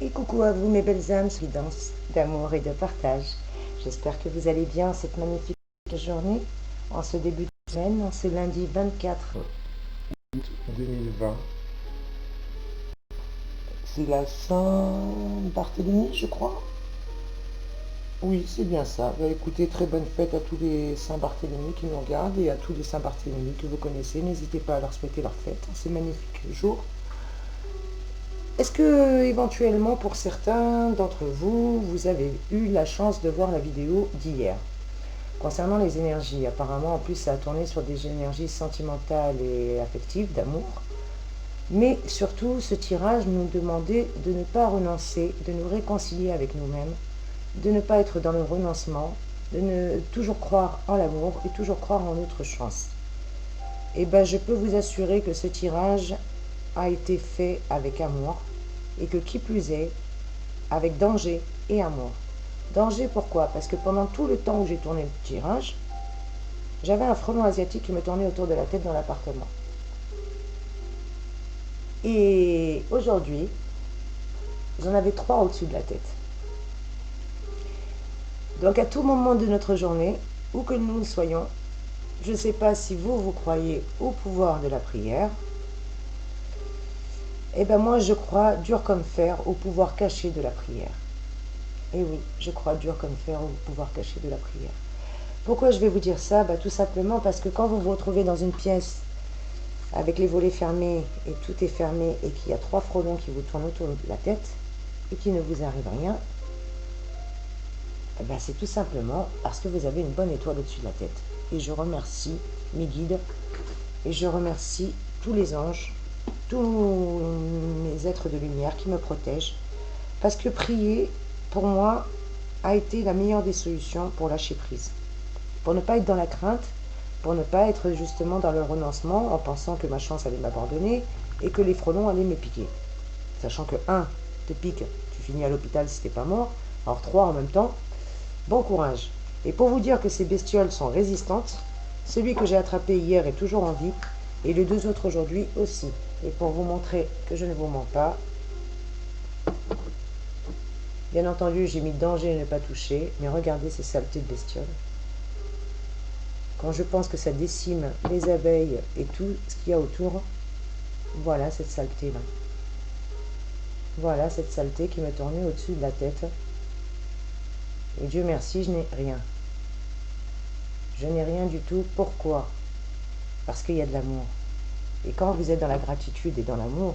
Et coucou à vous mes belles âmes, guidance d'amour et de partage. J'espère que vous allez bien cette magnifique journée, en ce début de semaine, en ce lundi 24 août 2020. C'est la Saint-Barthélemy, je crois. Oui, c'est bien ça. Bah, écoutez, très bonne fête à tous les Saint-Barthélemy qui nous regardent et à tous les Saint-Barthélemy que vous connaissez. N'hésitez pas à leur souhaiter leur fête en ce magnifique jour. Est-ce que, éventuellement, pour certains d'entre vous, vous avez eu la chance de voir la vidéo d'hier concernant les énergies? Apparemment, en plus, ça a tourné sur des énergies sentimentales et affectives, d'amour. Mais surtout, ce tirage nous demandait de ne pas renoncer, de nous réconcilier avec nous-mêmes, de ne pas être dans le renoncement, de ne toujours croire en l'amour et toujours croire en notre chance. Et bien, je peux vous assurer que ce tirage a été fait avec amour et que qui plus est, avec danger et amour. Danger pourquoi? Parce que pendant tout le temps où j'ai tourné le tirage, j'avais un frelon asiatique qui me tournait autour de la tête dans l'appartement. Et aujourd'hui, j'en avais 3 au-dessus de la tête. Donc à tout moment de notre journée, où que nous soyons, je ne sais pas si vous croyez au pouvoir de la prière. Eh bien moi je crois dur comme fer au pouvoir caché de la prière. Et oui, je crois dur comme fer au pouvoir caché de la prière. Pourquoi je vais vous dire ça? Tout simplement parce que quand vous vous retrouvez dans une pièce avec les volets fermés et tout est fermé et qu'il y a 3 frelons qui vous tournent autour de la tête et qu'il ne vous arrive rien, c'est tout simplement parce que vous avez une bonne étoile au-dessus de la tête. Et je remercie mes guides et je remercie tous les anges, tous mes êtres de lumière qui me protègent. Parce que prier, pour moi, a été la meilleure des solutions pour lâcher prise. Pour ne pas être dans la crainte, pour ne pas être justement dans le renoncement en pensant que ma chance allait m'abandonner et que les frelons allaient me piquer. Sachant que 1 te pique, tu finis à l'hôpital si t'es pas mort, alors 3 en même temps, bon courage. Et pour vous dire que ces bestioles sont résistantes, celui que j'ai attrapé hier est toujours en vie et les 2 autres aujourd'hui aussi. Et pour vous montrer que je ne vous mens pas, bien entendu j'ai mis danger à ne pas toucher, mais regardez ces saletés de bestioles. Quand je pense que ça décime les abeilles et tout ce qu'il y a autour, voilà cette saleté-là. Voilà cette saleté qui me tournait au-dessus de la tête. Et Dieu merci, je n'ai rien. Je n'ai rien du tout. Pourquoi? Parce qu'il y a de l'amour. Et quand vous êtes dans la gratitude et dans l'amour,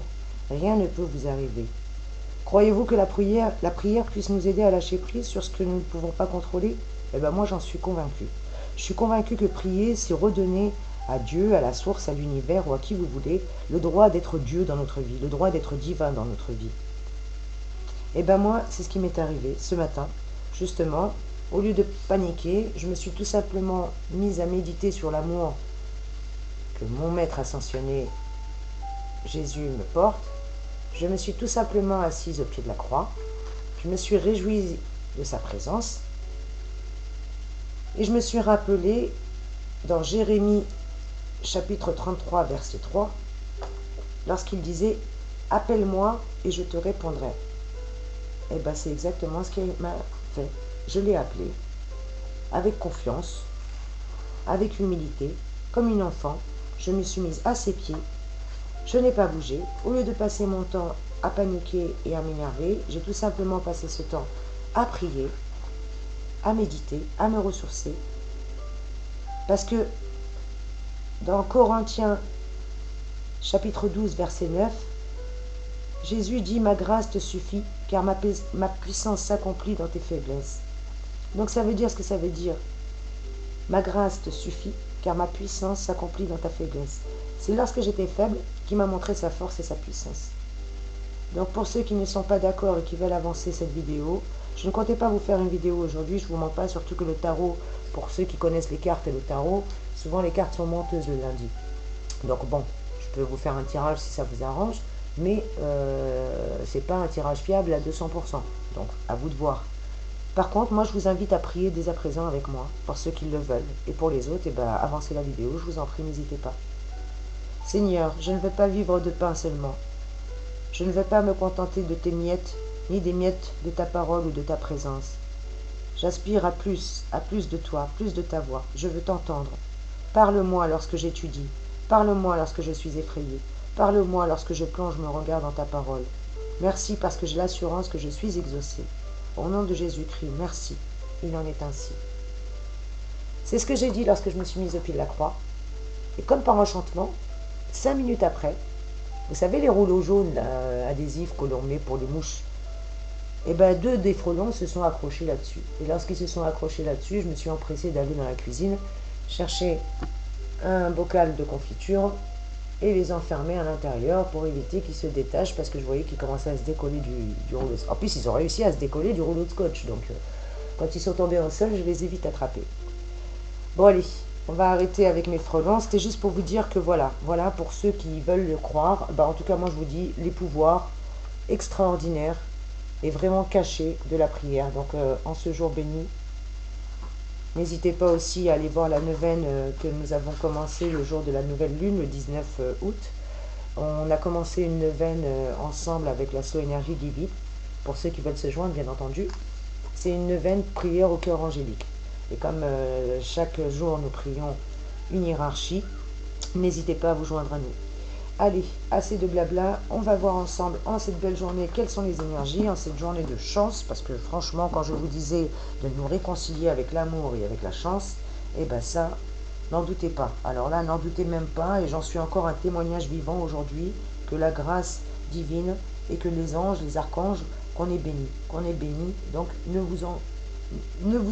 rien ne peut vous arriver. Croyez-vous que la prière puisse nous aider à lâcher prise sur ce que nous ne pouvons pas contrôler? Eh bien moi j'en suis convaincu. Je suis convaincu que prier, c'est redonner à Dieu, à la source, à l'univers ou à qui vous voulez, le droit d'être Dieu dans notre vie, le droit d'être divin dans notre vie. Et ben moi, c'est ce qui m'est arrivé ce matin. Justement, au lieu de paniquer, je me suis tout simplement mise à méditer sur l'amour que mon maître ascensionné, Jésus, me porte. Je me suis tout simplement assise au pied de la croix. Je me suis réjouie de sa présence. Et je me suis rappelé dans Jérémie chapitre 33, verset 3, lorsqu'il disait « Appelle-moi et je te répondrai ». Et bien c'est exactement ce qu'il m'a fait. Je l'ai appelé avec confiance, avec humilité, comme une enfant. Je me suis mise à ses pieds. Je n'ai pas bougé. Au lieu de passer mon temps à paniquer et à m'énerver, j'ai tout simplement passé ce temps à prier, à méditer, à me ressourcer. Parce que dans Corinthiens chapitre 12, verset 9, Jésus dit « Ma grâce te suffit, car ma puissance s'accomplit dans tes faiblesses. » Donc ça veut dire ce que ça veut dire. Ma grâce te suffit, car ma puissance s'accomplit dans ta faiblesse. C'est lorsque j'étais faible qu'il m'a montré sa force et sa puissance. Donc pour ceux qui ne sont pas d'accord et qui veulent avancer cette vidéo, je ne comptais pas vous faire une vidéo aujourd'hui, je ne vous mens pas, surtout que le tarot, pour ceux qui connaissent les cartes et le tarot, souvent les cartes sont menteuses le lundi. Donc bon, je peux vous faire un tirage si ça vous arrange, mais c'est pas un tirage fiable à 200%. Donc à vous de voir. Par contre, moi je vous invite à prier dès à présent avec moi, pour ceux qui le veulent. Et pour les autres, avancez la vidéo, je vous en prie, n'hésitez pas. Seigneur, je ne veux pas vivre de pain seulement. Je ne veux pas me contenter de tes miettes ni des miettes de ta parole ou de ta présence. J'aspire à plus de toi, plus de ta voix. Je veux t'entendre. Parle-moi lorsque j'étudie. Parle-moi lorsque je suis effrayé. Parle-moi lorsque je plonge mon regard dans ta parole. Merci parce que j'ai l'assurance que je suis exaucé. Au nom de Jésus-Christ, merci. Il en est ainsi. C'est ce que j'ai dit lorsque je me suis mise au pied de la croix. Et comme par enchantement, 5 minutes après, vous savez les rouleaux jaunes là, adhésifs que l'on met pour les mouches, et bien 2 des frelons se sont accrochés là-dessus. Et lorsqu'ils se sont accrochés là-dessus, je me suis empressée d'aller dans la cuisine, chercher un bocal de confiture et les enfermer à l'intérieur pour éviter qu'ils se détachent parce que je voyais qu'ils commençaient à se décoller du rouleau. En plus, ils ont réussi à se décoller du rouleau de scotch. Donc, quand ils sont tombés au sol, je les ai vite attrapés. Bon, allez, on va arrêter avec mes frelons. C'était juste pour vous dire que voilà, pour ceux qui veulent le croire, en tout cas, moi je vous dis, les pouvoirs extraordinaires et vraiment cachés de la prière. Donc, en ce jour béni, n'hésitez pas aussi à aller voir la neuvaine que nous avons commencé le jour de la nouvelle lune, le 19 août. On a commencé une neuvaine ensemble avec la So Énergie Divine, pour ceux qui veulent se joindre, bien entendu. C'est une neuvaine prière au cœur angélique. Et comme chaque jour nous prions une hiérarchie, n'hésitez pas à vous joindre à nous. Allez, assez de blabla, on va voir ensemble en cette belle journée quelles sont les énergies, en cette journée de chance, parce que franchement, quand je vous disais de nous réconcilier avec l'amour et avec la chance, eh ben ça, n'en doutez pas. Alors là, n'en doutez même pas, et j'en suis encore un témoignage vivant aujourd'hui, que la grâce divine et que les anges, les archanges, qu'on est bénis, donc ne vous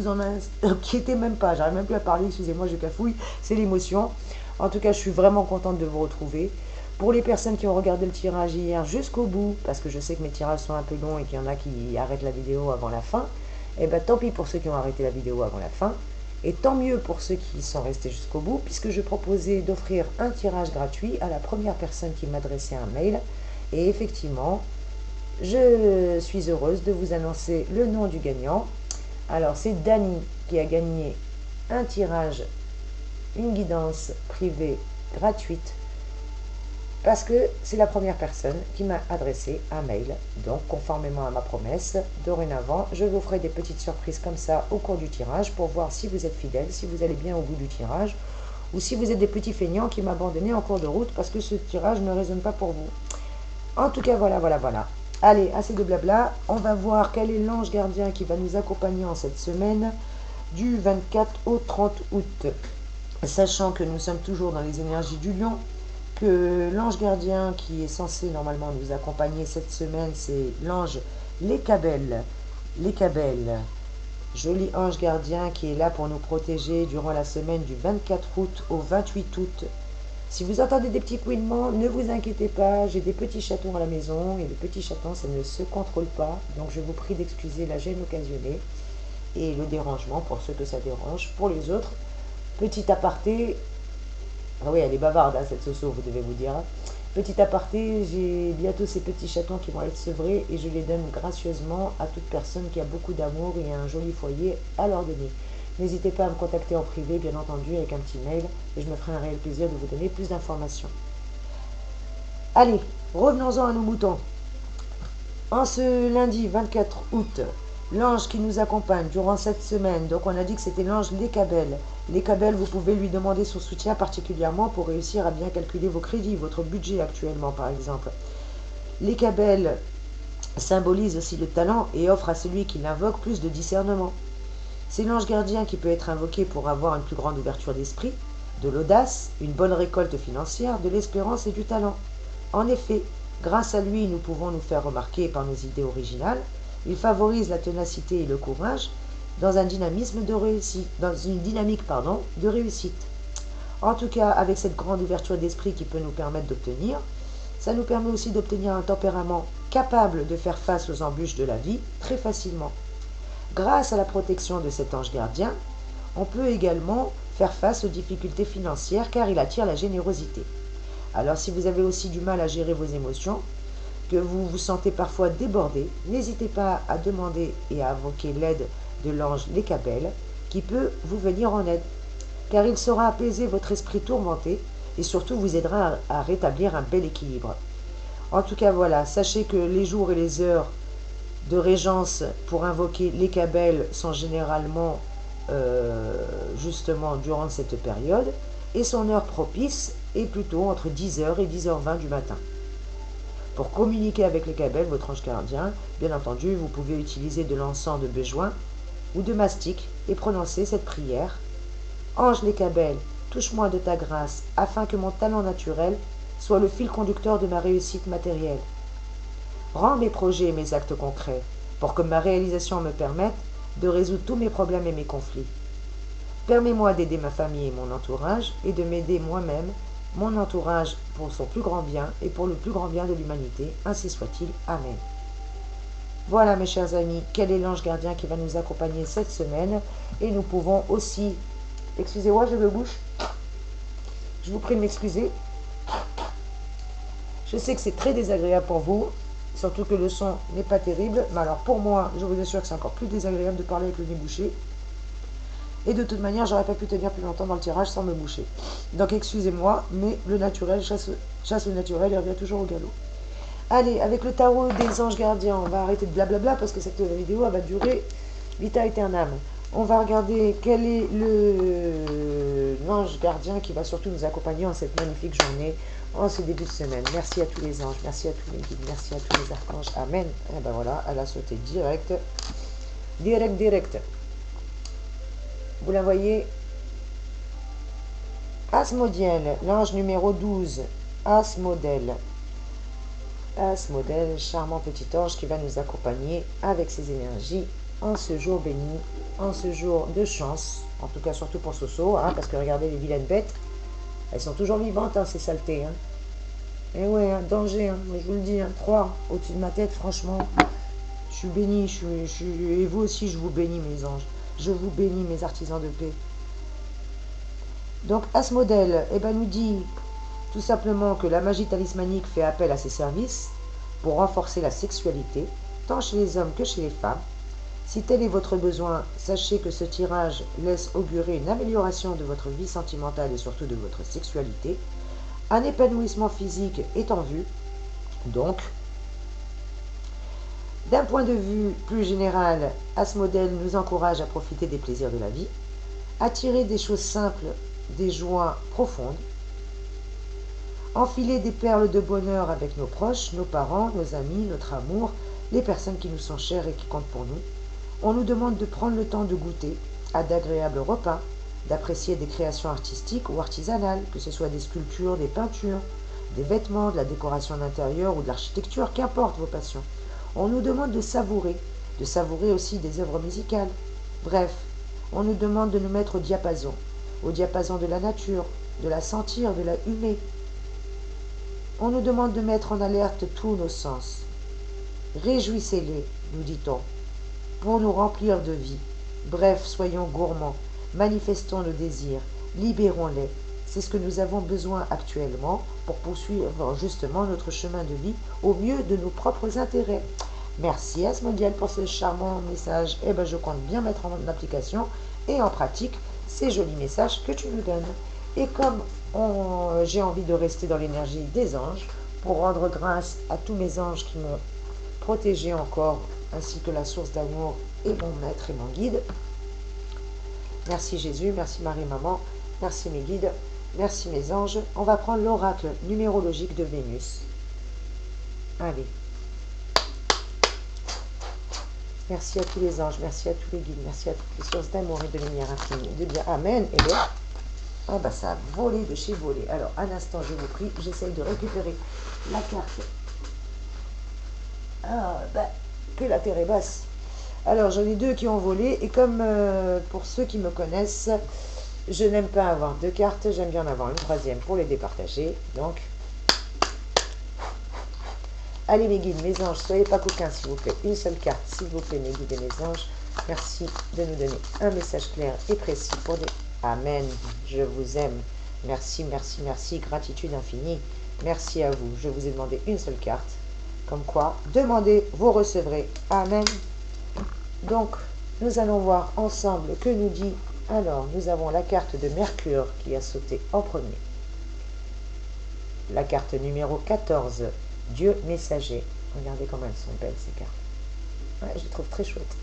en inquiétez même pas, j'arrive même plus à parler, excusez-moi, je cafouille, c'est l'émotion. En tout cas, je suis vraiment contente de vous retrouver. Pour les personnes qui ont regardé le tirage hier jusqu'au bout, parce que je sais que mes tirages sont un peu longs et qu'il y en a qui arrêtent la vidéo avant la fin, eh bien tant pis pour ceux qui ont arrêté la vidéo avant la fin, et tant mieux pour ceux qui sont restés jusqu'au bout, puisque je proposais d'offrir un tirage gratuit à la première personne qui m'adressait un mail. Et effectivement, je suis heureuse de vous annoncer le nom du gagnant. Alors c'est Dany qui a gagné un tirage, une guidance privée gratuite, parce que c'est la première personne qui m'a adressé un mail. Donc, conformément à ma promesse, dorénavant, je vous ferai des petites surprises comme ça au cours du tirage pour voir si vous êtes fidèle, si vous allez bien au bout du tirage, ou si vous êtes des petits feignants qui m'abandonnez en cours de route parce que ce tirage ne résonne pas pour vous. En tout cas, voilà. Allez, assez de blabla. On va voir quel est l'ange gardien qui va nous accompagner en cette semaine du 24 au 30 août. Sachant que nous sommes toujours dans les énergies du lion, que l'ange gardien qui est censé normalement nous accompagner cette semaine, c'est l'ange Lécabel. Lécabel, joli ange gardien qui est là pour nous protéger durant la semaine du 24 août au 28 août. Si vous entendez des petits couinements, ne vous inquiétez pas, j'ai des petits chatons à la maison et les petits chatons, ça ne se contrôle pas. Donc je vous prie d'excuser la gêne occasionnée et le dérangement pour ceux que ça dérange. Pour les autres, petit aparté. Ah oui, elle est bavarde, hein, cette Soso, vous devez vous dire. Petit aparté, j'ai bientôt ces petits chatons qui vont être sevrés et je les donne gracieusement à toute personne qui a beaucoup d'amour et un joli foyer à leur donner. N'hésitez pas à me contacter en privé, bien entendu, avec un petit mail et je me ferai un réel plaisir de vous donner plus d'informations. Allez, revenons-en à nos moutons. En ce lundi 24 août, l'ange qui nous accompagne durant cette semaine, donc on a dit que c'était l'ange Lécabel. Lécabel, vous pouvez lui demander son soutien particulièrement pour réussir à bien calculer vos crédits, votre budget actuellement par exemple. Lécabel symbolise aussi le talent et offre à celui qui l'invoque plus de discernement. C'est l'ange gardien qui peut être invoqué pour avoir une plus grande ouverture d'esprit, de l'audace, une bonne récolte financière, de l'espérance et du talent. En effet, grâce à lui, nous pouvons nous faire remarquer par nos idées originales. Il favorise la ténacité et le courage dans un dynamisme de réussite, dans une dynamique de réussite. En tout cas, avec cette grande ouverture d'esprit qui peut nous permettre d'obtenir, ça nous permet aussi d'obtenir un tempérament capable de faire face aux embûches de la vie très facilement. Grâce à la protection de cet ange gardien, on peut également faire face aux difficultés financières car il attire la générosité. Alors si vous avez aussi du mal à gérer vos émotions, que vous vous sentez parfois débordé, n'hésitez pas à demander et à invoquer l'aide de l'ange Lécabel qui peut vous venir en aide, car il saura apaiser votre esprit tourmenté et surtout vous aidera à rétablir un bel équilibre. En tout cas voilà, sachez que les jours et les heures de régence pour invoquer les cabelles sont généralement justement durant cette période, et son heure propice est plutôt entre 10h et 10h20 du matin. Pour communiquer avec les cabelles, votre ange gardien, bien entendu, vous pouvez utiliser de l'encens de béjoin ou de mastic et prononcer cette prière. Ange les cabelles, touche-moi de ta grâce, afin que mon talent naturel soit le fil conducteur de ma réussite matérielle. Rends mes projets et mes actes concrets, pour que ma réalisation me permette de résoudre tous mes problèmes et mes conflits. Permets-moi d'aider ma famille et mon entourage, et de m'aider moi-même, mon entourage, pour son plus grand bien et pour le plus grand bien de l'humanité. Ainsi soit-il. Amen. Voilà, mes chers amis, quel est l'ange gardien qui va nous accompagner cette semaine. Et nous pouvons aussi... Excusez-moi, je me bouche. Je vous prie de m'excuser. Je sais que c'est très désagréable pour vous, surtout que le son n'est pas terrible. Mais alors pour moi, je vous assure que c'est encore plus désagréable de parler avec le nez bouché. Et de toute manière, j'aurais pas pu tenir plus longtemps dans le tirage sans me boucher. Donc excusez-moi, mais le naturel chasse le naturel et revient toujours au galop. Allez, avec le tarot des anges gardiens, on va arrêter de blablabla parce que cette vidéo elle va durer vita aeternam. On va regarder quel est l'ange gardien qui va surtout nous accompagner en cette magnifique journée, en ce début de semaine. Merci à tous les anges, merci à tous les guides, merci à tous les archanges. Amen. Et ben voilà, elle a sauté direct. Direct. Vous la voyez, Asmodiel, l'ange numéro 12, Asmodel, charmant petit ange qui va nous accompagner avec ses énergies en ce jour béni, en ce jour de chance, en tout cas surtout pour Soso, hein, parce que regardez les vilaines bêtes, elles sont toujours vivantes, hein, ces saletés. Hein. Et ouais, hein, danger, hein, moi je vous le dis, hein, 3 au-dessus de ma tête, franchement, je suis béni, et vous aussi je vous bénis mes anges. Je vous bénis, mes artisans de paix. Donc, Asmodel nous dit tout simplement que la magie talismanique fait appel à ses services pour renforcer la sexualité, tant chez les hommes que chez les femmes. Si tel est votre besoin, sachez que ce tirage laisse augurer une amélioration de votre vie sentimentale et surtout de votre sexualité. Un épanouissement physique est en vue. Donc, d'un point de vue plus général, Asmodel nous encourage à profiter des plaisirs de la vie, à tirer des choses simples, des joies profondes, enfiler des perles de bonheur avec nos proches, nos parents, nos amis, notre amour, les personnes qui nous sont chères et qui comptent pour nous. On nous demande de prendre le temps de goûter à d'agréables repas, d'apprécier des créations artistiques ou artisanales, que ce soit des sculptures, des peintures, des vêtements, de la décoration d'intérieur ou de l'architecture, qu'importe vos passions. On nous demande de savourer aussi des œuvres musicales. Bref, on nous demande de nous mettre au diapason de la nature, de la sentir, de la humer. On nous demande de mettre en alerte tous nos sens. Réjouissez-les, nous dit-on, pour nous remplir de vie. Bref, soyons gourmands, manifestons nos désirs, libérons-les. C'est ce que nous avons besoin actuellement pour poursuivre justement notre chemin de vie au mieux de nos propres intérêts. Merci Asmodiel pour ce charmant message. Je compte bien mettre en application et en pratique ces jolis messages que tu nous donnes. Et comme j'ai envie de rester dans l'énergie des anges, pour rendre grâce à tous mes anges qui m'ont protégé encore, ainsi que la source d'amour et mon maître et mon guide. Merci Jésus, merci Marie-Maman, merci mes guides, merci mes anges. On va prendre l'oracle numérologique de Vénus. Allez. Merci à tous les anges, merci à tous les guides, merci à toutes les sources d'amour et de lumière infinie, de bien. Amen. Et bien, ça a volé de chez volé. Alors, un instant, je vous prie, j'essaye de récupérer la carte. Que la terre est basse. Alors, j'en ai 2 qui ont volé, et comme pour ceux qui me connaissent, je n'aime pas avoir 2 cartes, j'aime bien en avoir une 3e pour les départager. Donc, allez mes guides, mes anges, soyez pas coquins s'il vous plaît. Une seule carte, s'il vous plaît, mes guides et mes anges. Merci de nous donner un message clair et précis pour des... Amen, je vous aime. Merci, merci, merci, gratitude infinie. Merci à vous. Je vous ai demandé une seule carte. Comme quoi, demandez, vous recevrez. Amen. Donc, nous allons voir ensemble que nous dit... Alors, nous avons la carte de Mercure qui a sauté en premier. La carte numéro 14, Dieu messager. Regardez comme elles sont belles ces cartes. Ouais, je le trouve très chouette.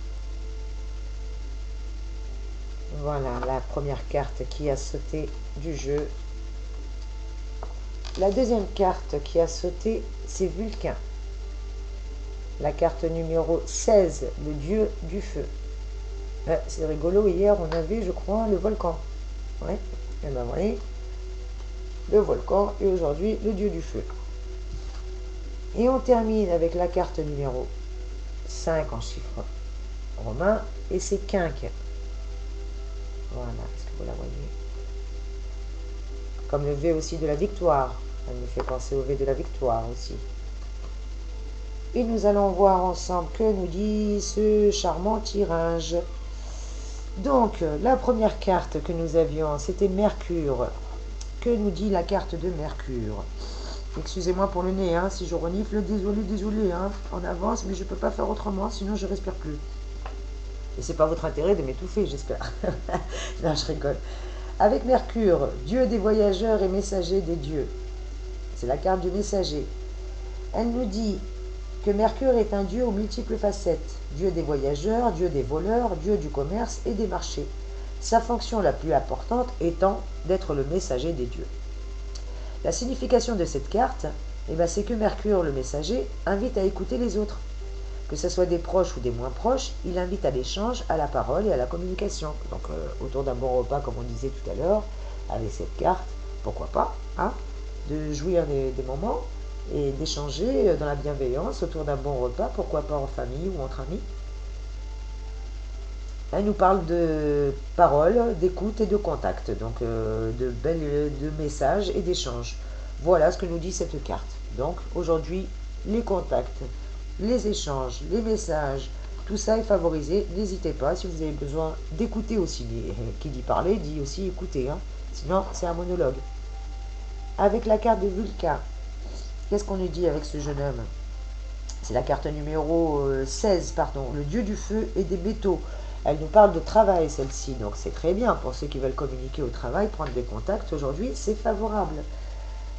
Voilà la première carte qui a sauté du jeu. La deuxième carte qui a sauté, c'est Vulcain. La carte numéro 16, le dieu du feu. C'est rigolo, hier on avait, je crois, le volcan. Ouais, et ben voyez, le volcan et aujourd'hui le dieu du feu. Et on termine avec la carte numéro 5 en chiffre romain et c'est Quinque. Voilà, est-ce que vous la voyez? Comme le V aussi de la victoire. Elle me fait penser au V de la victoire aussi. Et nous allons voir ensemble que nous dit ce charmant tirage. Donc, la première carte que nous avions, c'était Mercure. Que nous dit la carte de Mercure? Excusez-moi pour le nez, hein, si je renifle, désolé, hein, en avance, mais je ne peux pas faire autrement, sinon je respire plus. Et c'est pas votre intérêt de m'étouffer, j'espère. Non, je rigole. Avec Mercure, dieu des voyageurs et messager des dieux. C'est la carte du messager. Elle nous dit que Mercure est un dieu aux multiples facettes. Dieu des voyageurs, dieu des voleurs, dieu du commerce et des marchés. Sa fonction la plus importante étant d'être le messager des dieux. La signification de cette carte, c'est que Mercure, le messager, invite à écouter les autres. Que ce soit des proches ou des moins proches, il invite à l'échange, à la parole et à la communication. Donc autour d'un bon repas, comme on disait tout à l'heure, avec cette carte, pourquoi pas, hein, de jouir des moments et d'échanger dans la bienveillance autour d'un bon repas, pourquoi pas en famille ou entre amis. Elle nous parle de paroles, d'écoute et de contact, donc de messages et d'échanges. Voilà ce que nous dit cette carte. Donc aujourd'hui, les contacts, les échanges, les messages, tout ça est favorisé. N'hésitez pas, si vous avez besoin d'écouter aussi. Qui dit parler, dit aussi écouter. Hein. Sinon, c'est un monologue. Avec la carte de Vulcain, qu'est-ce qu'on nous dit avec ce jeune homme? C'est la carte numéro 16, pardon, le dieu du feu et des métaux. Elle nous parle de travail, celle-ci, donc c'est très bien pour ceux qui veulent communiquer au travail, prendre des contacts. Aujourd'hui, c'est favorable.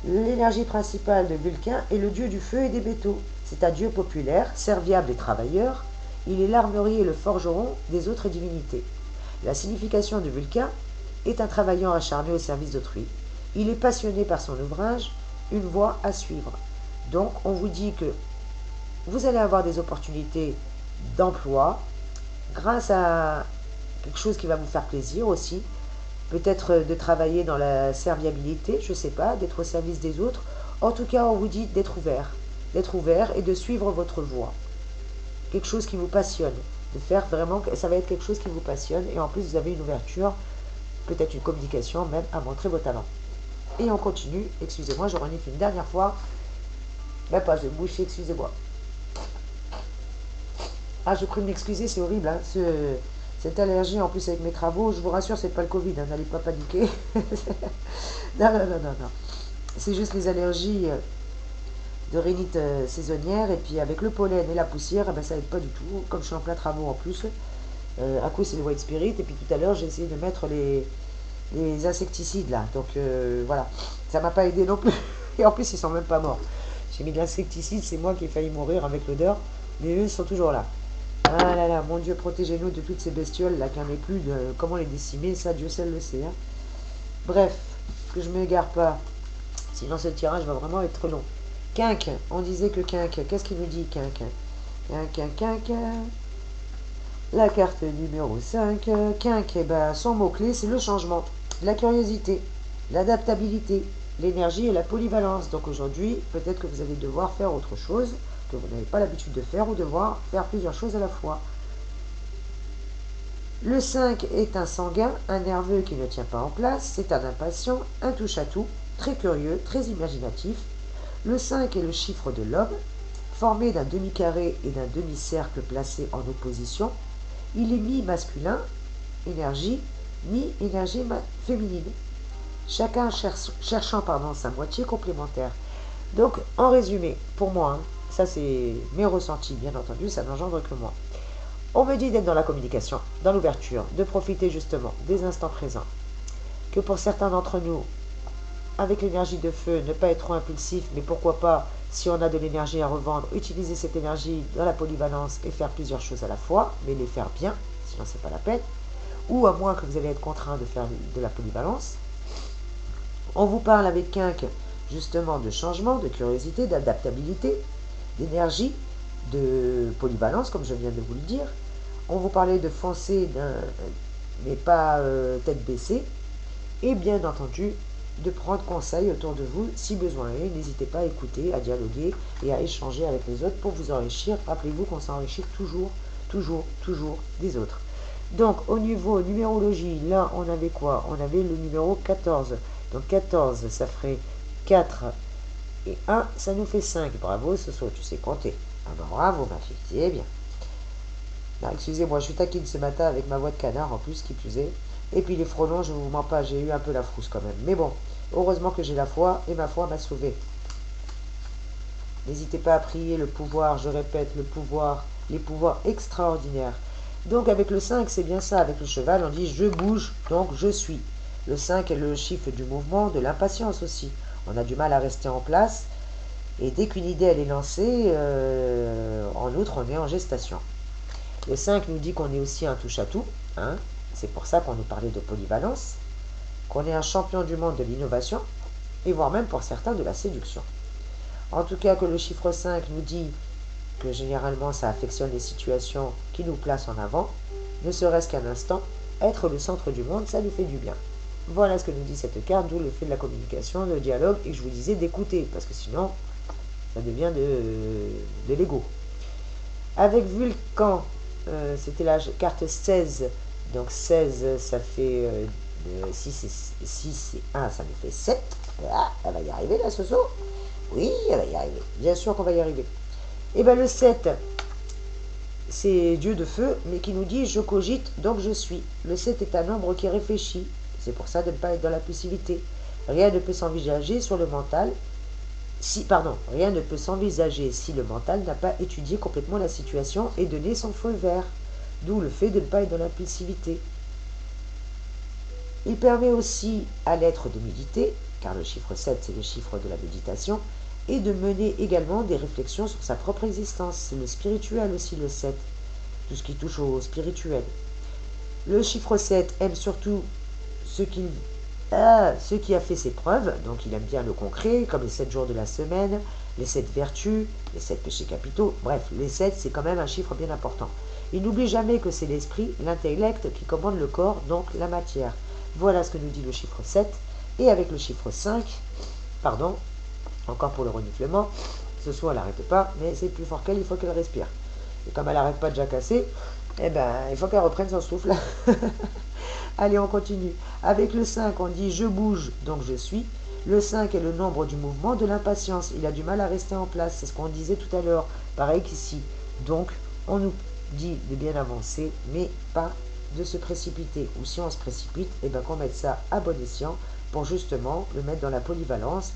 L'énergie principale de Vulcain est le dieu du feu et des métaux. C'est un dieu populaire, serviable et travailleur. Il est l'armurier et le forgeron des autres divinités. La signification de Vulcain est un travaillant acharné au service d'autrui. Il est passionné par son ouvrage, une voie à suivre. Donc, on vous dit que vous allez avoir des opportunités d'emploi grâce à quelque chose qui va vous faire plaisir aussi. Peut-être de travailler dans la serviabilité, je ne sais pas, d'être au service des autres. En tout cas, on vous dit d'être ouvert et de suivre votre voie. Quelque chose qui vous passionne, de faire vraiment, ça va être quelque chose qui vous passionne et en plus vous avez une ouverture, peut-être une communication même à montrer vos talents. Et on continue, excusez-moi, je renifle une dernière fois. Même pas, je vais me boucher, excusez-moi. Ah, je prie de m'excuser, c'est horrible, hein, cette allergie en plus avec mes travaux. Je vous rassure, c'est pas le Covid, hein, n'allez pas paniquer. Non. C'est juste les allergies de rhinite saisonnière et puis avec le pollen et la poussière, ça aide pas du tout. Comme je suis en plein travaux en plus, à coup c'est le white spirit et puis tout à l'heure j'ai essayé de mettre les insecticides là. Donc voilà, ça m'a pas aidé non plus. Et en plus ils sont même pas morts. J'ai mis de l'insecticide, c'est moi qui ai failli mourir avec l'odeur, mais eux sont toujours là. Ah là là, mon Dieu, protégez-nous de toutes ces bestioles là, qu'il n'y en ait plus, de comment les décimer, ça Dieu seul le sait. Hein. Bref, que je ne m'égare pas, sinon ce tirage va vraiment être long. Quinque, on disait que Quinque, qu'est-ce qu'il nous dit Quinque? Quinque, la carte numéro 5, Quinque, son mot-clé c'est le changement, la curiosité, l'adaptabilité, l'énergie et la polyvalence. Donc aujourd'hui, peut-être que vous allez devoir faire autre chose que vous n'avez pas l'habitude de faire ou devoir faire plusieurs choses à la fois. Le 5 est un sanguin, un nerveux qui ne tient pas en place, c'est un impatient, un touche-à-tout, très curieux, très imaginatif. Le 5 est le chiffre de l'homme, formé d'un demi-carré et d'un demi-cercle placés en opposition. Il est mi-masculin, énergie, mi-énergie féminine. Chacun cherchant sa moitié complémentaire. Donc, en résumé, pour moi, ça c'est mes ressentis, bien entendu, ça n'engendre que moi. On me dit d'être dans la communication, dans l'ouverture, de profiter justement des instants présents. Que pour certains d'entre nous, avec l'énergie de feu, ne pas être trop impulsif, mais pourquoi pas Si on a de l'énergie à revendre, utiliser cette énergie dans la polyvalence et faire plusieurs choses à la fois, mais les faire bien, sinon c'est pas la peine. Ou à moins que vous allez être contraint de faire de la polyvalence. On vous parle avec Quinque justement de changement, de curiosité, d'adaptabilité, d'énergie, de polyvalence, comme je viens de vous le dire. On vous parlait de foncer, mais pas tête baissée. Et bien entendu, de prendre conseil autour de vous si besoin est. N'hésitez pas à écouter, à dialoguer et à échanger avec les autres pour vous enrichir. Rappelez-vous qu'on s'enrichit toujours, toujours, toujours des autres. Donc au niveau numérologie, là on avait quoi? On avait le numéro 14. Donc 14, ça ferait 4 et 1, ça nous fait 5. Bravo, Soso, tu sais compter. Ah ben bravo ma fille, c'est bien. Excusez-moi, je suis taquine ce matin avec ma voix de canard en plus, qui plus est. Et puis les frelons, je ne vous mens pas, j'ai eu un peu la frousse quand même. Mais bon, heureusement que j'ai la foi, et ma foi m'a sauvé. N'hésitez pas à prier le pouvoir, je répète, le pouvoir, les pouvoirs extraordinaires. Donc avec le 5, c'est bien ça, avec le cheval, on dit je bouge, donc je suis. Le 5 est le chiffre du mouvement, de l'impatience aussi. On a du mal à rester en place, et dès qu'une idée elle est lancée, en outre, on est en gestation. Le 5 nous dit qu'on est aussi un touche-à-tout, hein. C'est pour ça qu'on nous parlait de polyvalence, qu'on est un champion du monde de l'innovation, et voire même pour certains de la séduction. En tout cas que le chiffre 5 nous dit que généralement ça affectionne les situations qui nous placent en avant, ne serait-ce qu'un instant, être le centre du monde, ça nous fait du bien. Voilà ce que nous dit cette carte, d'où le fait de la communication, le dialogue, et je vous disais d'écouter, parce que sinon, ça devient de l'ego. Avec Vulcan, c'était la carte 16, donc 16, ça fait 6 et 1, ça nous fait 7. Ah, elle va y arriver là, Soso. Oui, elle va y arriver. Bien sûr qu'on va y arriver. Et bien le 7, c'est Dieu de feu, mais qui nous dit « je cogite, donc je suis ». Le 7 est un nombre qui réfléchit. C'est pour ça de ne pas être dans la passivité. Rien ne peut s'envisager sur le mental. Rien ne peut s'envisager si le mental n'a pas étudié complètement la situation et donné son feu vert. D'où le fait de ne pas être dans l'impulsivité. Il permet aussi à l'être de méditer, car le chiffre 7 c'est le chiffre de la méditation, et de mener également des réflexions sur sa propre existence. C'est le spirituel aussi, le 7, tout ce qui touche au spirituel. Le chiffre 7 aime surtout ce qui a fait ses preuves, donc il aime bien le concret, comme les 7 jours de la semaine, les 7 vertus, les 7 péchés capitaux, bref, les 7 c'est quand même un chiffre bien important. Il n'oublie jamais que c'est l'esprit, l'intellect qui commande le corps, donc la matière. Voilà ce que nous dit le chiffre 7, et avec le chiffre 5, encore pour le reniflement, ce soir elle n'arrête pas, mais c'est plus fort qu'elle, il faut qu'elle respire. Et comme elle n'arrête pas de jacasser, il faut qu'elle reprenne son souffle. Allez, on continue. Avec le 5, on dit « je bouge, donc je suis ». Le 5 est le nombre du mouvement, de l'impatience. Il a du mal à rester en place, c'est ce qu'on disait tout à l'heure. Pareil qu'ici. Donc, on nous dit de bien avancer, mais pas de se précipiter. Ou si on se précipite, qu'on mette ça à bon escient pour justement le mettre dans la polyvalence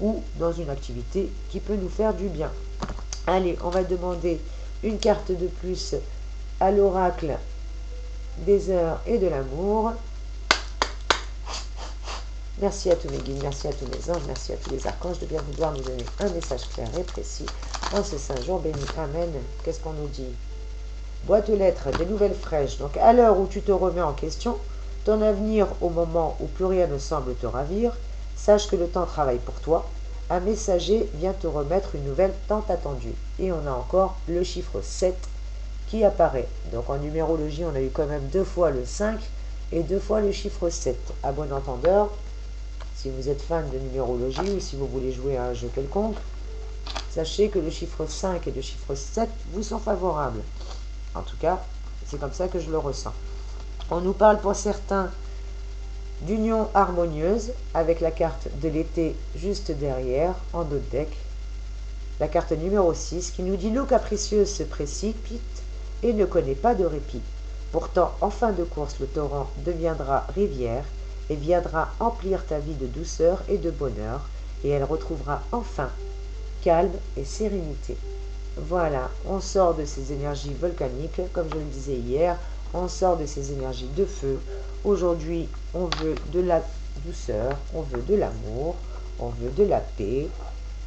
ou dans une activité qui peut nous faire du bien. Allez, on va demander une carte de plus à l'oracle des heures et de l'amour. Merci à tous mes guides, merci à tous mes anges, merci à tous les archanges de bien vouloir nous donner un message clair et précis en ce saint jour béni. Amen. Qu'est-ce qu'on nous dit? Boîte aux lettres, des nouvelles fraîches. Donc à l'heure où tu te remets en question, ton avenir au moment où plus rien ne semble te ravir, sache que le temps travaille pour toi. Un messager vient te remettre une nouvelle tant attendue. Et on a encore le chiffre 7 qui apparaît. Donc en numérologie, on a eu quand même 2 fois le 5 et 2 fois le chiffre 7. À bon entendeur, si vous êtes fan de numérologie ou si vous voulez jouer à un jeu quelconque, sachez que le chiffre 5 et le chiffre 7 vous sont favorables. En tout cas, c'est comme ça que je le ressens. On nous parle pour certains d'union harmonieuse avec la carte de l'été juste derrière, en dos de deck. La carte numéro 6 qui nous dit « l'eau capricieuse se précipite et ne connaît pas de répit. Pourtant, en fin de course, le torrent deviendra rivière et viendra emplir ta vie de douceur et de bonheur, et elle retrouvera enfin calme et sérénité. » Voilà, on sort de ces énergies volcaniques, comme je le disais hier, on sort de ces énergies de feu. Aujourd'hui, on veut de la douceur, on veut de l'amour, on veut de la paix,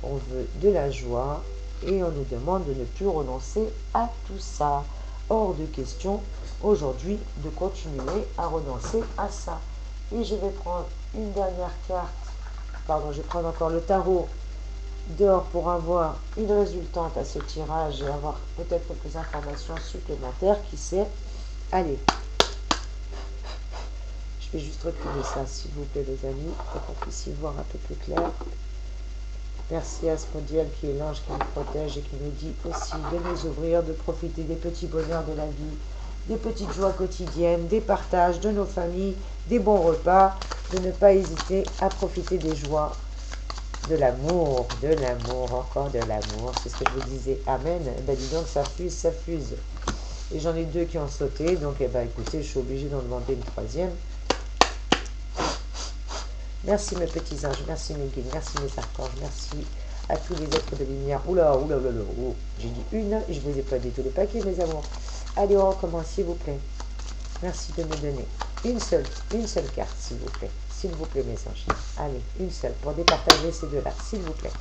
on veut de la joie et on nous demande de ne plus renoncer à tout ça. Hors de question aujourd'hui de continuer à renoncer à ça. Et je vais prendre une dernière carte, pardon, je vais prendre encore le tarot d'or pour avoir une résultante à ce tirage et avoir peut-être quelques informations supplémentaires, qui sait. Allez, je vais juste reculer ça s'il vous plaît les amis, pour qu'on puisse y voir un peu plus clair. Merci à Asmodiel qui est l'ange qui nous protège et qui nous dit aussi de nous ouvrir, de profiter des petits bonheurs de la vie, des petites joies quotidiennes, des partages de nos familles, des bons repas, de ne pas hésiter à profiter des joies, de l'amour, encore de l'amour, c'est ce que je vous disais. Amen. Eh ben, dis donc, ça fuse, ça fuse. Et j'en ai 2 qui ont sauté, donc eh ben, écoutez, je suis obligée d'en demander une troisième. Merci mes petits anges, merci mes guides, merci mes archanges, merci à tous les êtres de lumière. Oula, oula, oula, oula, oh. J'ai dit une, et je vous ai pas dit tous les paquets, mes amours. Allez, on recommence, s'il vous plaît. Merci de me donner une seule carte, s'il vous plaît, mes anges. Allez, une seule, pour départager ces deux-là, s'il vous plaît.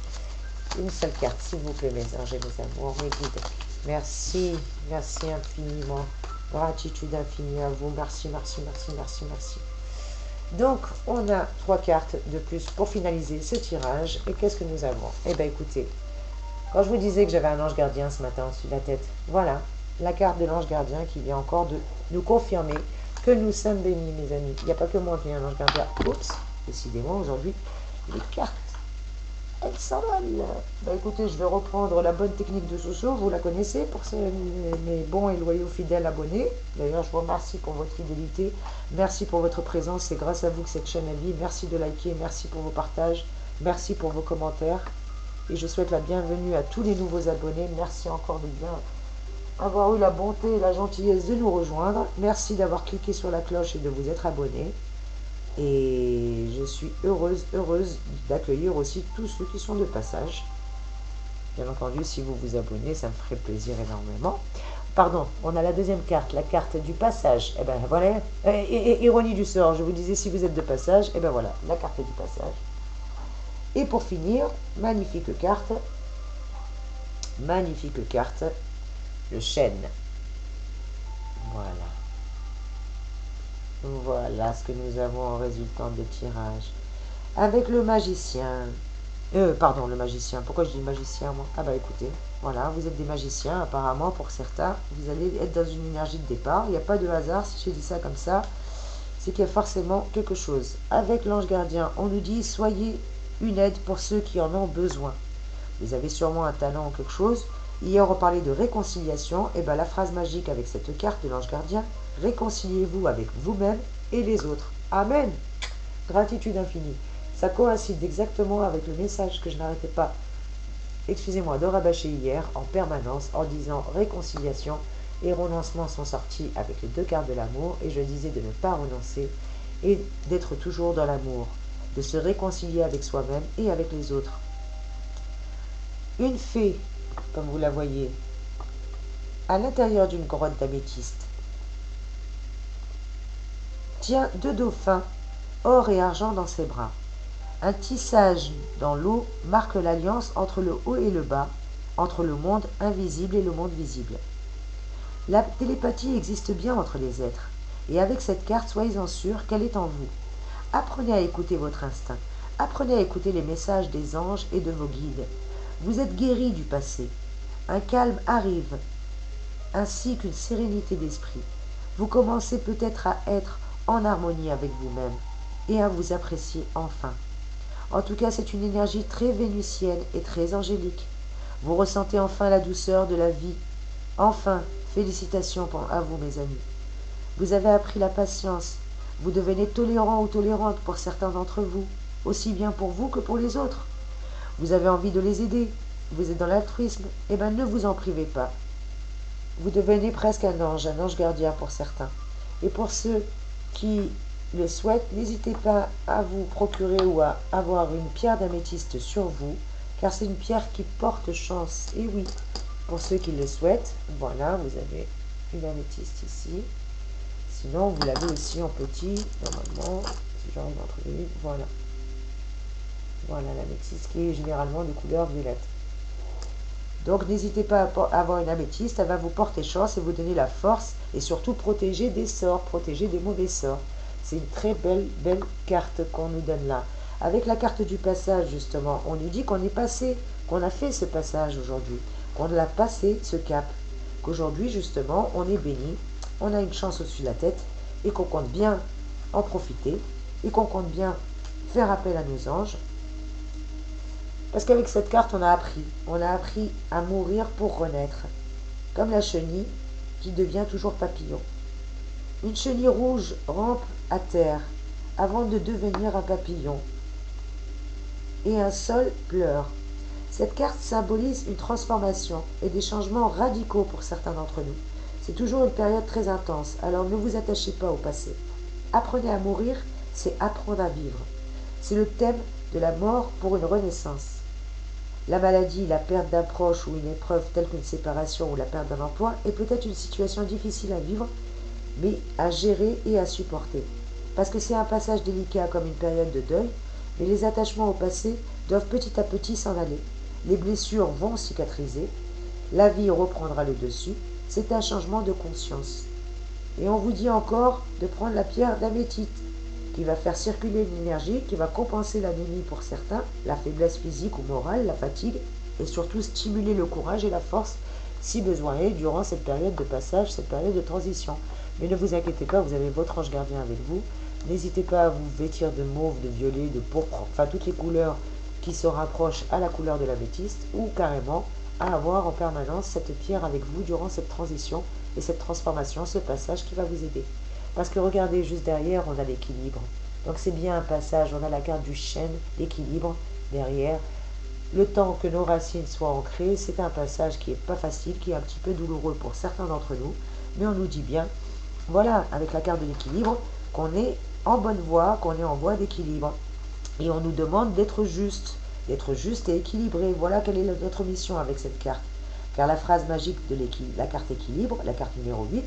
Une seule carte, s'il vous plaît, mes anges et mes amours, mes guides. Merci, merci infiniment. Gratitude infinie à vous. Merci, merci, merci, merci, merci. Donc, on a 3 cartes de plus pour finaliser ce tirage. Et qu'est-ce que nous avons? Eh bien, écoutez, quand je vous disais que j'avais un ange gardien ce matin au-dessus de la tête, voilà, la carte de l'ange gardien qui vient encore de nous confirmer que nous sommes bénis, mes amis. Il n'y a pas que moi qui ai un ange gardien. Oups, décidément, aujourd'hui, les cartes, elles s'envolent. Ben, écoutez, je vais reprendre la bonne technique de Soso, vous la connaissez, pour mes bons et loyaux fidèles abonnés. D'ailleurs, je vous remercie pour votre fidélité, merci pour votre présence, c'est grâce à vous que cette chaîne est vive. Merci de liker, merci pour vos partages, merci pour vos commentaires. Et je souhaite la bienvenue à tous les nouveaux abonnés. Merci encore de bien avoir eu la bonté et la gentillesse de nous rejoindre. Merci d'avoir cliqué sur la cloche et de vous être abonné. Et je suis heureuse d'accueillir aussi tous ceux qui sont de passage. Bien entendu, si vous vous abonnez, ça me ferait plaisir énormément. Pardon, on a la deuxième carte, la carte du passage. Eh ben voilà, ironie du sort, je vous disais si vous êtes de passage, eh ben voilà, la carte du passage. Et pour finir, magnifique carte, le chêne. Voilà. Voilà ce que nous avons en résultant de tirage. Avec le magicien. Le magicien. Pourquoi je dis magicien, moi? Ah bah écoutez, voilà, vous êtes des magiciens, apparemment, pour certains. Vous allez être dans une énergie de départ. Il n'y a pas de hasard, si j'ai dit ça comme ça. C'est qu'il y a forcément quelque chose. Avec l'ange gardien, on nous dit, soyez une aide pour ceux qui en ont besoin. Vous avez sûrement un talent ou quelque chose. Hier, on parlait de réconciliation. Et bien, la phrase magique avec cette carte de l'ange gardien, réconciliez-vous avec vous-même et les autres. Amen. Gratitude infinie. Ça coïncide exactement avec le message que je n'arrêtais pas, de rabâcher hier en permanence en disant réconciliation et renoncement sont sortis avec les 2 cartes de l'amour et je disais de ne pas renoncer et d'être toujours dans l'amour, de se réconcilier avec soi-même et avec les autres. Une fée, comme vous la voyez, à l'intérieur d'une grotte d'améthyste, tient 2 dauphins, or et argent dans ses bras. Un tissage dans l'eau marque l'alliance entre le haut et le bas, entre le monde invisible et le monde visible. La télépathie existe bien entre les êtres, et avec cette carte, soyez-en sûrs qu'elle est en vous. Apprenez à écouter votre instinct, apprenez à écouter les messages des anges et de vos guides. Vous êtes guéris du passé. Un calme arrive, ainsi qu'une sérénité d'esprit. Vous commencez peut-être à être en harmonie avec vous-même et à vous apprécier enfin. En tout cas, c'est une énergie très vénusienne et très angélique. Vous ressentez enfin la douceur de la vie. Enfin, félicitations à vous, mes amis. Vous avez appris la patience. Vous devenez tolérant ou tolérante pour certains d'entre vous, aussi bien pour vous que pour les autres. Vous avez envie de les aider. Vous êtes dans l'altruisme. Eh bien, ne vous en privez pas. Vous devenez presque un ange gardien pour certains. Et pour ceux qui le souhaitent, n'hésitez pas à vous procurer ou à avoir une pierre d'améthyste sur vous, car c'est une pierre qui porte chance. Et oui, pour ceux qui le souhaitent, voilà, vous avez une améthyste ici. Sinon, vous l'avez aussi en petit, normalement, si j'arrive à en trouver une, voilà. Voilà, l'améthyste qui est généralement de couleur violette. Donc n'hésitez pas à avoir une améthyste, elle va vous porter chance et vous donner la force et surtout protéger des sorts, protéger des mauvais sorts. C'est une très belle carte qu'on nous donne là. Avec la carte du passage justement, on nous dit qu'on est passé, qu'on a fait ce passage aujourd'hui, qu'on l'a passé ce cap, qu'aujourd'hui justement on est béni, on a une chance au-dessus de la tête et qu'on compte bien en profiter et qu'on compte bien faire appel à nos anges. Parce qu'avec cette carte, on a appris à mourir pour renaître, comme la chenille qui devient toujours papillon. Une chenille rouge rampe à terre avant de devenir un papillon, et un sol pleure. Cette carte symbolise une transformation et des changements radicaux pour certains d'entre nous. C'est toujours une période très intense, alors ne vous attachez pas au passé. Apprenez à mourir, c'est apprendre à vivre. C'est le thème de la mort pour une renaissance. La maladie, la perte d'un proche ou une épreuve telle qu'une séparation ou la perte d'un emploi est peut-être une situation difficile à vivre, mais à gérer et à supporter. Parce que c'est un passage délicat comme une période de deuil, mais les attachements au passé doivent petit à petit s'en aller. Les blessures vont cicatriser, la vie reprendra le dessus, c'est un changement de conscience. Et on vous dit encore de prendre la pierre d'améthyste, qui va faire circuler l'énergie, qui va compenser l'anémie pour certains, la faiblesse physique ou morale, la fatigue, et surtout stimuler le courage et la force si besoin est durant cette période de passage, cette période de transition. Mais ne vous inquiétez pas, vous avez votre ange gardien avec vous. N'hésitez pas à vous vêtir de mauve, de violet, de pourpre, enfin toutes les couleurs qui se rapprochent à la couleur de l'améthyste, ou carrément à avoir en permanence cette pierre avec vous durant cette transition et cette transformation, ce passage qui va vous aider. Parce que regardez, juste derrière, on a l'équilibre. Donc c'est bien un passage, on a la carte du chêne, l'équilibre derrière. Le temps que nos racines soient ancrées, c'est un passage qui n'est pas facile, qui est un petit peu douloureux pour certains d'entre nous, mais on nous dit bien, voilà, avec la carte de l'équilibre, qu'on est en bonne voie, qu'on est en voie d'équilibre. Et on nous demande d'être juste et équilibré. Voilà quelle est notre mission avec cette carte. Car la phrase magique de la carte équilibre, la carte numéro 8,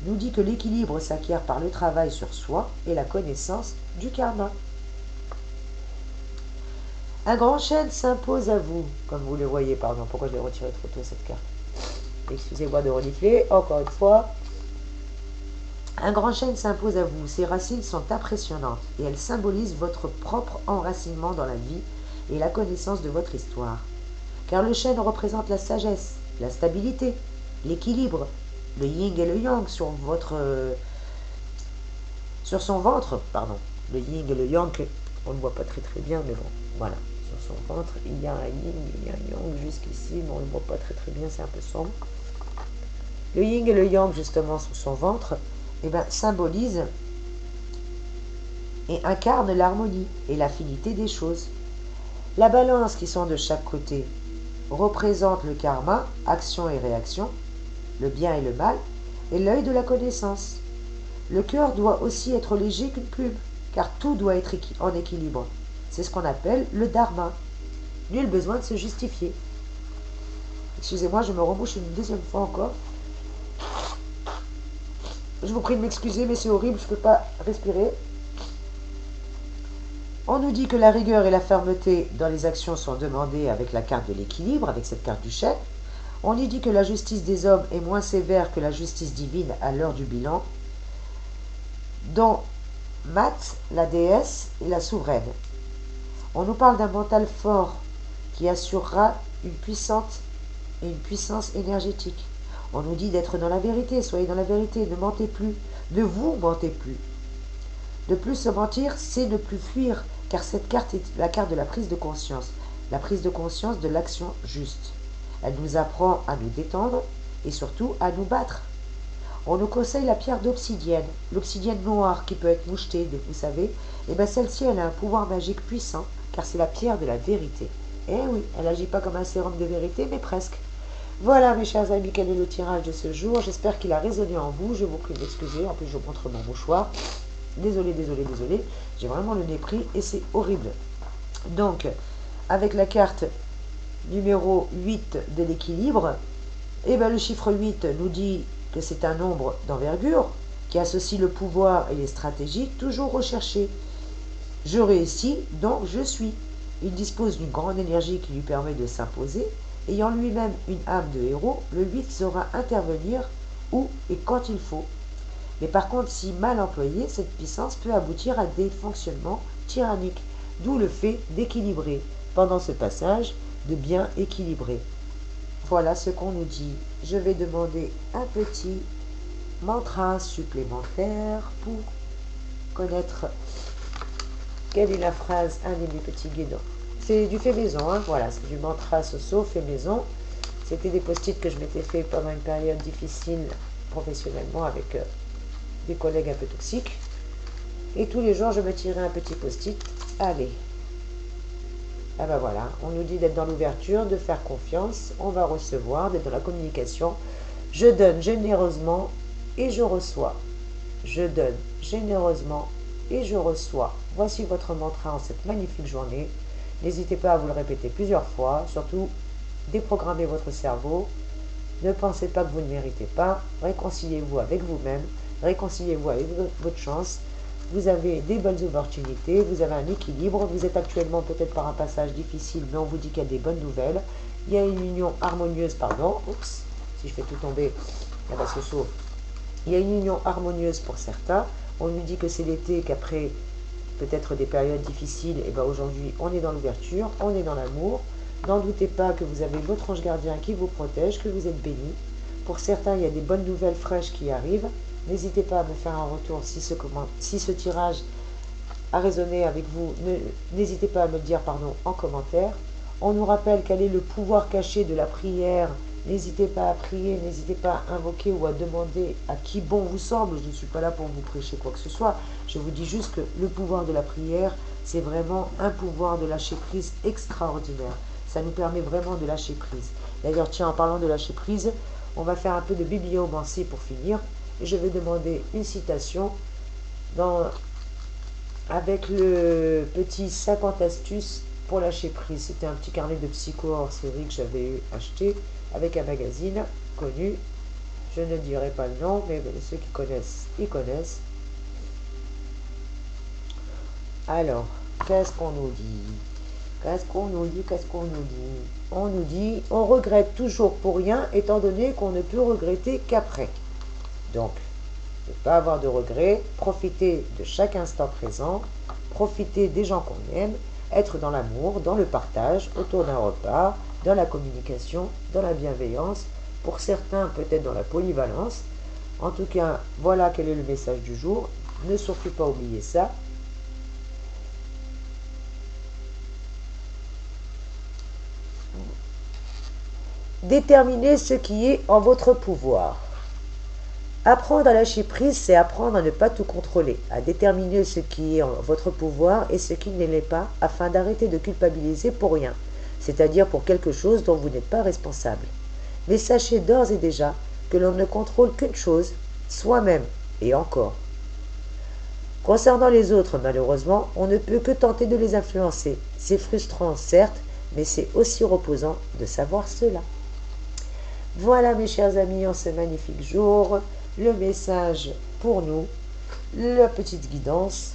nous dit que l'équilibre s'acquiert par le travail sur soi et la connaissance du karma. Un grand chêne s'impose à vous, comme vous le voyez, pardon, pourquoi je l'ai retiré de photo cette carte. Excusez-moi de renifler, encore une fois. Un grand chêne s'impose à vous, ses racines sont impressionnantes et elles symbolisent votre propre enracinement dans la vie et la connaissance de votre histoire. Car le chêne représente la sagesse, la stabilité, l'équilibre, le yin et le yang sur son ventre, pardon. Le yin et le yang, on ne le voit pas très bien, mais bon, voilà. Sur son ventre, il y a un yin, il y a un yang jusqu'ici, mais on ne le voit pas très bien, c'est un peu sombre. Le yin et le yang, justement, sur son ventre, symbolise et incarne l'harmonie et l'affinité des choses. La balance qui sont de chaque côté représente le karma, action et réaction, le bien et le mal, et l'œil de la connaissance. Le cœur doit aussi être léger qu'une plume, car tout doit être en équilibre. C'est ce qu'on appelle le dharma. Nul besoin de se justifier. Excusez-moi, je me remouche une deuxième fois encore. Je vous prie de m'excuser, mais c'est horrible, je ne peux pas respirer. On nous dit que la rigueur et la fermeté dans les actions sont demandées avec la carte de l'équilibre, avec cette carte du chêne. On nous dit que la justice des hommes est moins sévère que la justice divine à l'heure du bilan, dont Mat, la déesse, est la souveraine. On nous parle d'un mental fort qui assurera une puissance énergétique. On nous dit d'être dans la vérité, soyez dans la vérité, ne mentez plus, ne vous mentez plus. De plus, se mentir, c'est ne plus fuir, car cette carte est la carte de la prise de conscience de l'action juste. Elle nous apprend à nous détendre et surtout à nous battre. On nous conseille la pierre d'obsidienne, l'obsidienne noire qui peut être mouchetée, vous savez, et celle-ci, elle a un pouvoir magique puissant, car c'est la pierre de la vérité. Eh oui, elle n'agit pas comme un sérum de vérité, mais presque. Voilà, mes chers amis, quel est le tirage de ce jour. J'espère qu'il a résonné en vous. Je vous prie de m'excuser. En plus, je vous montre mon mouchoir. Désolé. J'ai vraiment le nez pris et c'est horrible. Donc, avec la carte numéro 8 de l'équilibre, le chiffre 8 nous dit que c'est un nombre d'envergure qui associe le pouvoir et les stratégies toujours recherchées. Je réussis, donc je suis. Il dispose d'une grande énergie qui lui permet de s'imposer. Ayant lui-même une âme de héros, le 8 saura intervenir où et quand il faut. Mais par contre, si mal employée, cette puissance peut aboutir à des fonctionnements tyranniques, d'où le fait d'équilibrer, pendant ce passage, de bien équilibrer. Voilà ce qu'on nous dit. Je vais demander un petit mantra supplémentaire pour connaître quelle est la phrase, un de mes petits guidons. C'est du fait maison, hein, voilà, c'est du mantra Soso fait maison. C'était des post-it que je m'étais fait pendant une période difficile professionnellement avec des collègues un peu toxiques. Et tous les jours, je me tirais un petit post-it. Allez. Ah ben voilà, on nous dit d'être dans l'ouverture, de faire confiance, on va recevoir, d'être dans la communication. Je donne généreusement et je reçois. Je donne généreusement et je reçois. Voici votre mantra en cette magnifique journée. N'hésitez pas à vous le répéter plusieurs fois. Surtout, déprogrammez votre cerveau. Ne pensez pas que vous ne méritez pas. Réconciliez-vous avec vous-même. Réconciliez-vous avec votre chance. Vous avez des bonnes opportunités, vous avez un équilibre, vous êtes actuellement peut-être par un passage difficile, mais on vous dit qu'il y a des bonnes nouvelles. Il y a une union harmonieuse, si je fais tout tomber, il y a Soso. Il y a une union harmonieuse pour certains. On nous dit que c'est l'été, qu'après peut-être des périodes difficiles, et bien aujourd'hui on est dans l'ouverture, on est dans l'amour. N'en doutez pas que vous avez votre ange gardien qui vous protège, que vous êtes béni. Pour certains, il y a des bonnes nouvelles fraîches qui arrivent. N'hésitez pas à me faire un retour si ce tirage a résonné avec vous. N'hésitez pas à me le dire en commentaire. On nous rappelle quel est le pouvoir caché de la prière. N'hésitez pas à prier, n'hésitez pas à invoquer ou à demander à qui bon vous semble. Je ne suis pas là pour vous prêcher quoi que ce soit. Je vous dis juste que le pouvoir de la prière, c'est vraiment un pouvoir de lâcher prise extraordinaire. Ça nous permet vraiment de lâcher prise. D'ailleurs, tiens, en parlant de lâcher prise, on va faire un peu de bibliomancie pour finir. Et je vais demander une citation avec le petit 50 astuces pour lâcher prise. C'était un petit carnet de psycho hors série que j'avais acheté avec un magazine connu. Je ne dirai pas le nom, mais ceux qui connaissent, ils connaissent. Alors, qu'est-ce qu'on nous dit? On nous dit, on regrette toujours pour rien, étant donné qu'on ne peut regretter qu'après. Donc, ne pas avoir de regrets, profiter de chaque instant présent, profiter des gens qu'on aime, être dans l'amour, dans le partage, autour d'un repas, dans la communication, dans la bienveillance, pour certains peut-être dans la polyvalence. En tout cas, voilà quel est le message du jour. Ne surtout pas oublier ça. Déterminez ce qui est en votre pouvoir. Apprendre à lâcher prise, c'est apprendre à ne pas tout contrôler, à déterminer ce qui est en votre pouvoir et ce qui ne l'est pas, afin d'arrêter de culpabiliser pour rien, c'est-à-dire pour quelque chose dont vous n'êtes pas responsable. Mais sachez d'ores et déjà que l'on ne contrôle qu'une chose, soi-même, et encore. Concernant les autres, malheureusement, on ne peut que tenter de les influencer. C'est frustrant, certes, mais c'est aussi reposant de savoir cela. Voilà mes chers amis, en ce magnifique jour, le message pour nous, la petite guidance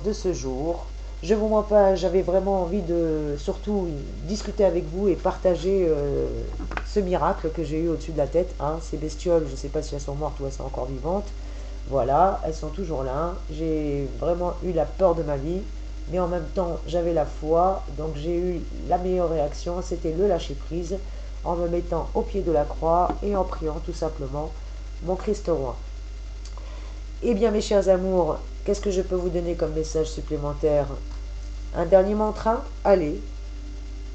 de ce jour. Je vous mens pas, j'avais vraiment envie de surtout discuter avec vous et partager ce miracle que j'ai eu au-dessus de la tête. Ces bestioles, je ne sais pas si elles sont mortes ou elles sont encore vivantes. Voilà, elles sont toujours là. J'ai vraiment eu la peur de ma vie. Mais en même temps, j'avais la foi, donc j'ai eu la meilleure réaction, c'était le lâcher prise, en me mettant au pied de la croix et en priant tout simplement mon Christ roi. Eh bien mes chers amours, qu'est-ce que je peux vous donner comme message supplémentaire? Un dernier mantra? Allez.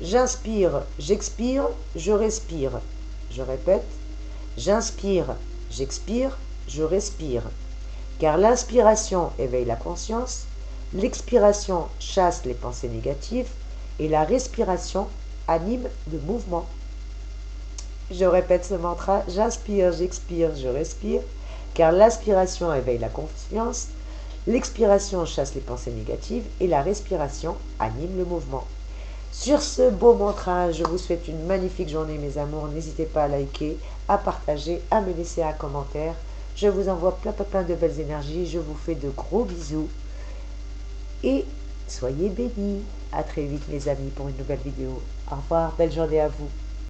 J'inspire, j'expire, je respire. Je répète, j'inspire, j'expire, je respire. Car l'inspiration éveille la conscience, l'expiration chasse les pensées négatives et la respiration anime le mouvement. Je répète ce mantra, j'inspire, j'expire, je respire, car l'inspiration éveille la conscience, l'expiration chasse les pensées négatives et la respiration anime le mouvement. Sur ce beau mantra, je vous souhaite une magnifique journée mes amours. N'hésitez pas à liker, à partager, à me laisser un commentaire. Je vous envoie plein de belles énergies, je vous fais de gros bisous. Et Soyez bénis. À très vite mes amis pour une nouvelle vidéo. Au revoir, belle journée à vous.